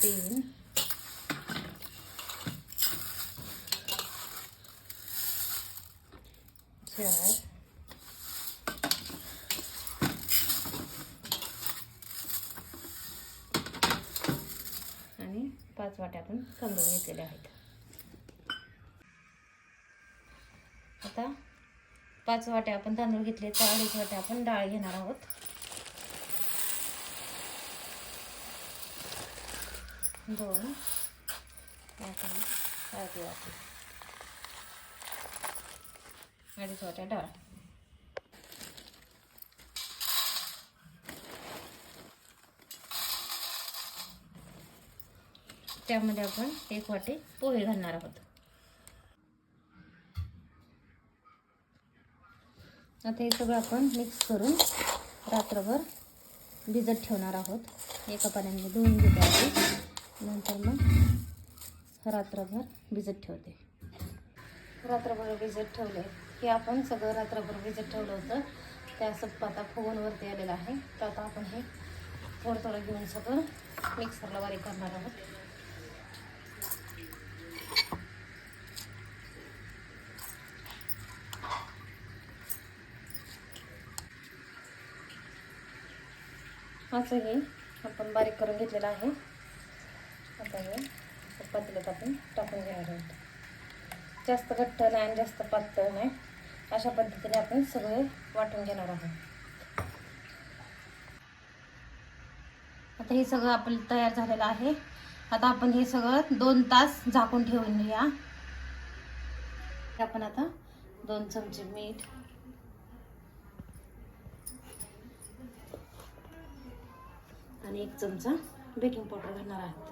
3 4 आणि 5 वाट्या आपण तांदूळ घेतलेले आहेत. आता 5 वाट्या आपण तांदूळ घेतले तर 2.5 वाट्या आपण डाळ घेणार आहोत. दोन अर्धी वाटी 2.5 वाट्या डाळ. त्यामध्ये आपण 1 वाटी पोहे घालणार आहोत. आता हे सगळं आपण मिक्स करून रात्रभर भिजत ठेवणार आहोत. एका पाण्याने धुवून घेते आधी, नंतर मग रात्रभर भिजत ठेवते. रात्रभर भिजत ठेवले की आपण सगळं रात्रभर भिजत ठेवलं होतं त्या असं आता फुगून वरती आलेलं आहे. तर आता आपण हे थोडं थोडं घेऊन सगळं मिक्सरला बारीक करणार आहोत. असं हे आपण बारीक करून घेतलेलं आहे. आता हे पातेल्यात आपण टाकून घेणार आहोत. जास्त घट्ट नाही आणि जास्त पातळ नाही, अशा पद्धतीने आपण सगळे वाटून घेणार आहोत. आता हे सगळं आपलं तयार झालेलं आहे. आता आपण हे सगळं 2 तास झाकून ठेवून घ्या. आपण आता 2 चमचे मीठ, आणि 1 चमचा बेकिंग पावडर घालणार आहोत.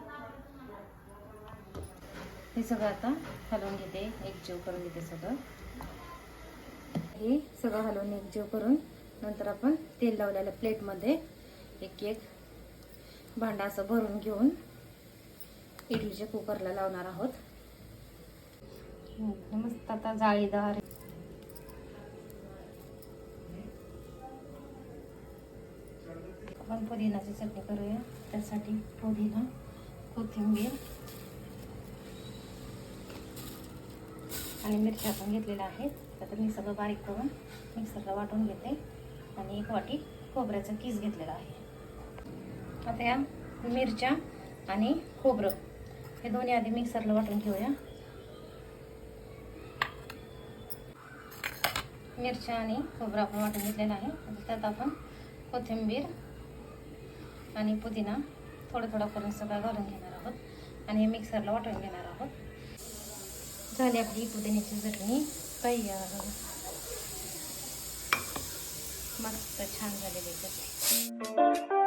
हे सगळं आता हलवून घेते, एकजीव करून घेते सगळं. हे सगळं हलवून एकजीव करून नंतर आपण तेल लावलेल्या प्लेटमध्ये एक भांडा असं भरून घेऊन इडलीच्या कुकरला लावणार आहोत. मस्त आता जाळीदार आपण पुदिनाची चटणी करूया. त्यासाठी पुदिना, कोथिंबीर आणि मिरच्या पण घेतलेल्या आहेत. तर मी सगळं बारीक करून मिक्सरला वाटून घेते आणि 1 वाटी खोबऱ्याचा कीस घेतलेला आहे. आता या मिरच्या आणि खोबरं हे दोन्ही आधी मिक्सरला वाटून घेऊया. मिरच्या आणि खोबरं आपण वाटून घेतलेलं आहे. आता त्यात आपण कोथिंबीर आणि पुदिना थोडं थोडं करून सगळं घालून घेणार आहोत आणि हे मिक्सरला वाटून घेणार आहोत. झाली आपली पुदिन्याची चटणी तयार. मस्त छान झालेली चटणी.